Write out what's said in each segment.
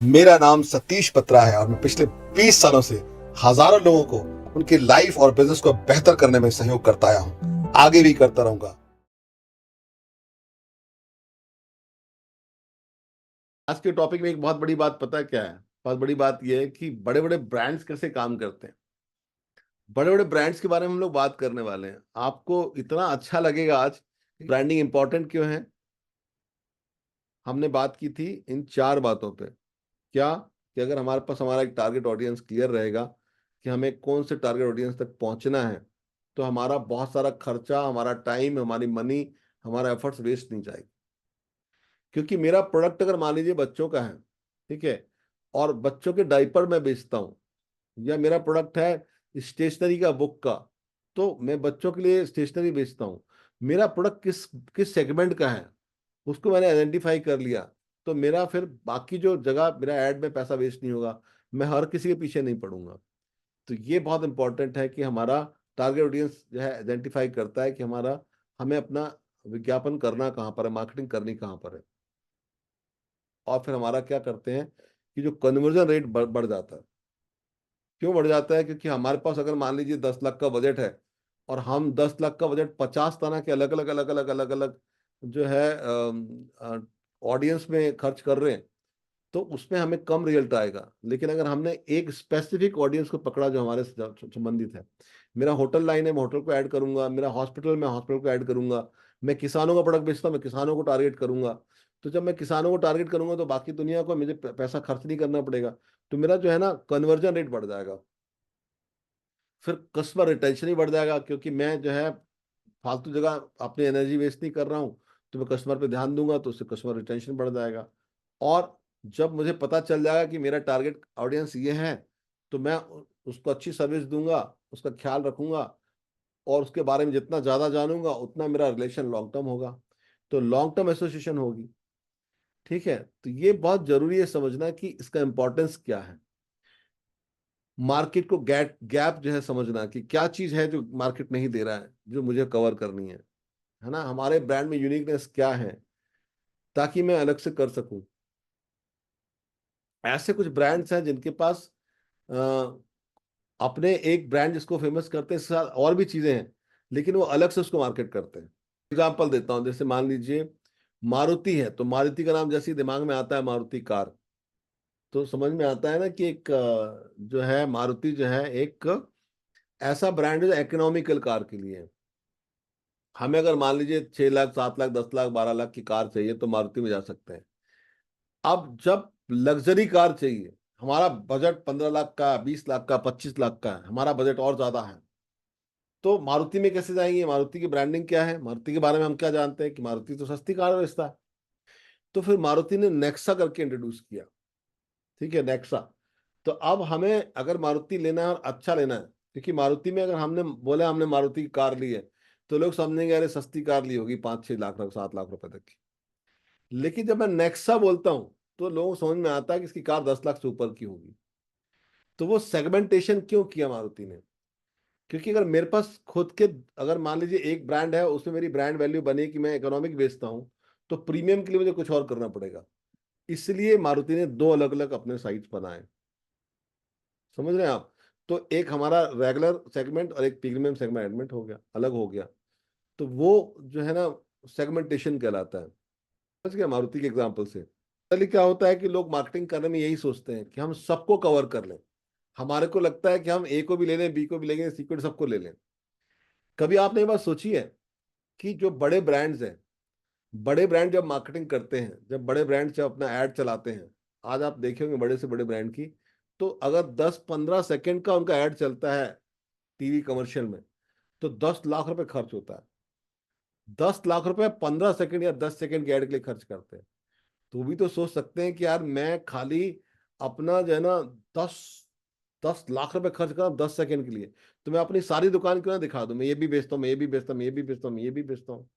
मेरा नाम सतीश पत्रा है और मैं पिछले 20 सालों से हजारों लोगों को उनकी लाइफ और बिजनेस को बेहतर करने में सहयोग करता आया हूं, आगे भी करता रहूंगा। आज के टॉपिक में एक बहुत बड़ी बात पता है क्या है। बहुत बड़ी बात यह है कि बड़े बड़े ब्रांड्स कैसे काम करते हैं। बड़े बड़े ब्रांड्स के बारे में हम लोग बात करने वाले हैं। आपको इतना अच्छा लगेगा आज ब्रांडिंग इंपॉर्टेंट क्यों है। हमने बात की थी इन चार बातों पे। क्या कि अगर हमारे पास हमारा एक टारगेट ऑडियंस क्लियर रहेगा कि हमें कौन से टारगेट ऑडियंस तक पहुंचना है, तो हमारा बहुत सारा खर्चा, हमारा टाइम, हमारी मनी, हमारा एफर्ट्स वेस्ट नहीं जाएगी। क्योंकि मेरा प्रोडक्ट अगर मान लीजिए बच्चों का है, ठीक है, और बच्चों के डायपर मैं बेचता हूँ, या मेरा प्रोडक्ट है स्टेशनरी का, बुक का, तो मैं बच्चों के लिए स्टेशनरी बेचता हूँ। मेरा प्रोडक्ट किस किस सेगमेंट का है उसको मैंने आइडेंटिफाई कर लिया, तो मेरा फिर बाकी जो जगह मेरा ऐड में पैसा वेस्ट नहीं होगा। मैं हर किसी के पीछे नहीं पड़ूंगा। तो ये बहुत इंपॉर्टेंट है कि हमारा टारगेट ऑडियंस जो है आइडेंटिफाई करता है कि हमारा हमें अपना विज्ञापन करना कहाँ पर है, मार्केटिंग करनी कहाँ पर है। और फिर हमारा क्या करते हैं कि जो कन्वर्जन रेट बढ़ जाता है। क्यों बढ़ जाता है? क्योंकि हमारे पास अगर मान लीजिए 10 लाख का बजट है और हम 10 लाख का बजट 50 तरह के अलग अलग जो है ऑडियंस में खर्च कर रहे हैं, तो उसमें हमें कम रिजल्ट आएगा। लेकिन अगर हमने एक स्पेसिफिक ऑडियंस को पकड़ा जो हमारे से संबंधित है, मेरा होटल लाइन है, मैं होटल को ऐड करूंगा, मेरा हॉस्पिटल में हॉस्पिटल को ऐड करूंगा, मैं किसानों का प्रोडक्ट बेचता हूं, मैं किसानों को टारगेट करूंगा। तो जब मैं किसानों को टारगेट करूंगा तो बाकी दुनिया को मुझे पैसा खर्च नहीं करना पड़ेगा। तो मेरा जो है ना कन्वर्जन रेट बढ़ जाएगा। फिर कस्टमर रिटेंशन ही बढ़ जाएगा, क्योंकि मैं जो है फालतू जगह अपनी एनर्जी वेस्ट नहीं कर रहा हूँ। तो मैं कस्टमर पे ध्यान दूंगा तो उससे कस्टमर रिटेंशन बढ़ जाएगा। और जब मुझे पता चल जाएगा कि मेरा टारगेट ऑडियंस ये है, तो मैं उसको अच्छी सर्विस दूंगा, उसका ख्याल रखूंगा, और उसके बारे में जितना ज़्यादा जानूंगा उतना मेरा रिलेशन लॉन्ग टर्म होगा। तो लॉन्ग टर्म एसोसिएशन होगी। ठीक है, तो ये बहुत जरूरी है समझना कि इसका इंपॉर्टेंस क्या है। मार्केट को गैप जो है समझना कि क्या चीज है जो मार्केट नहीं दे रहा है, जो मुझे कवर करनी है ना। हमारे ब्रांड में यूनिकनेस क्या है ताकि मैं अलग से कर सकूं। ऐसे कुछ ब्रांड्स हैं जिनके पास अ, अपने एक ब्रांड जिसको फेमस करते हैं, इसके साथ और भी चीजें हैं, लेकिन वो अलग से उसको मार्केट करते हैं। एग्जाम्पल देता हूँ, जैसे मान लीजिए मारुति है, तो मारुति का नाम जैसे ही दिमाग में आता है मारुति कार, तो समझ में आता है ना कि एक जो है मारुति जो है एक ऐसा ब्रांड है जो इकोनॉमिकल कार के लिए है। हमें अगर मान लीजिए 6 लाख, 7 लाख, 10 लाख, 12 लाख की कार चाहिए तो मारुति में जा सकते हैं। अब जब लग्जरी कार चाहिए, हमारा बजट 15 लाख का, 20 लाख का, 25 लाख का है, हमारा बजट और ज्यादा है, तो मारुति में कैसे जाएंगे? मारुति की ब्रांडिंग क्या है? मारुति के बारे में हम क्या जानते हैं कि मारुति तो सस्ती कार बेचता है। तो फिर मारुति ने नेक्सा करके इंट्रोड्यूस किया। ठीक है, नेक्सा। तो अब हमें अगर मारुति लेना है और अच्छा लेना है, क्योंकि मारुति में अगर हमने बोले हमने मारुति की कार ली है, तो लोग समझेंगे अरे सस्ती कार ली होगी 5-6 लाख 7 लाख रुपए तक की। लेकिन जब मैं नेक्सा बोलता हूँ तो लोगों को समझ में आता है कि इसकी कार 10 लाख से ऊपर की होगी। तो वो सेगमेंटेशन क्यों किया मारुति ने? क्योंकि अगर मेरे पास खुद के, अगर मान लीजिए एक ब्रांड है, उसमें मेरी ब्रांड वैल्यू बनी कि मैं इकोनॉमिक बेचता हूँ, तो प्रीमियम के लिए मुझे कुछ और करना पड़ेगा। इसलिए मारुति ने दो अलग अलग अपने साइट्स बनाए। समझ रहे हैं आप? तो एक हमारा रेगुलर सेगमेंट और एक प्रीमियम सेगमेंट हो गया, अलग हो गया। तो वो जो है ना सेगमेंटेशन कहलाता है। समझ गया मारुति के एग्जांपल से? पहले क्या होता है कि लोग मार्केटिंग करने में यही सोचते हैं कि हम सबको कवर कर लें। हमारे को लगता है कि हम ए को भी ले लें, बी को भी लेंगे, सी को, सबको ले लें। कभी आपने ये बात सोची है कि जो बड़े ब्रांड्स हैं, बड़े ब्रांड जब मार्केटिंग करते हैं, जब बड़े ब्रांड जब अपना एड चलाते हैं, आज आप देखे होंगे बड़े से बड़े ब्रांड की, तो अगर 10-15 सेकंड का उनका एड चलता है टीवी कमर्शियल में, तो 10 लाख रुपए खर्च होता है। 10 लाख रुपए 15 सेकंड या 10 सेकंड के एड के लिए खर्च करते हैं। तो भी तो सोच सकते हैं कि यार मैं खाली अपना जो है ना 10 10 लाख रुपए खर्च कर रहा हूँ 10 सेकंड के लिए, तो मैं अपनी सारी दुकान क्यों ना दिखा दूं, मैं ये भी बेचता हूँ, मैं ये भी बेचता हूँ, मैं ये भी बेचता हूँ, मैं ये भी बेचता हूँ।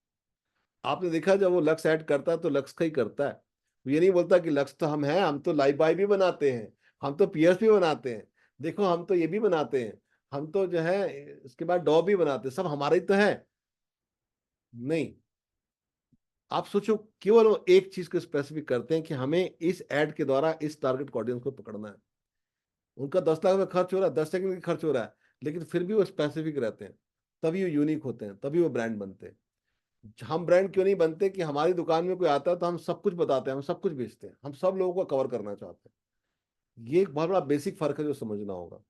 आपने देखा जब वो लक्स ऐड करता है तो लक्स का ही करता है। वो ये नहीं बोलता कि लक्स तो हम हैं, हम तो लाइफ बॉय भी बनाते हैं, हम तो पियर्स भी बनाते हैं, देखो हम तो ये भी बनाते हैं, हम तो जो है इसके बाद डॉ भी बनाते हैं, सब हमारा ही तो है। नहीं, आप सोचो, केवल वो एक चीज को स्पेसिफिक करते हैं कि हमें इस एड के द्वारा इस टारगेट ऑडियंस को पकड़ना है। उनका 10 लाख में खर्च हो रहा है, 10 सेकंड की खर्च हो रहा है, लेकिन फिर भी वो स्पेसिफिक रहते हैं, तभी वो यूनिक होते हैं, तभी वो ब्रांड बनते हैं। हम ब्रांड क्यों नहीं बनते कि हमारी दुकान में कोई आता है तो हम सब कुछ बताते हैं, हम सब कुछ बेचते हैं, हम सब लोगों को कवर करना चाहते हैं। ये एक बहुत बड़ा बेसिक फर्क है जो समझना होगा।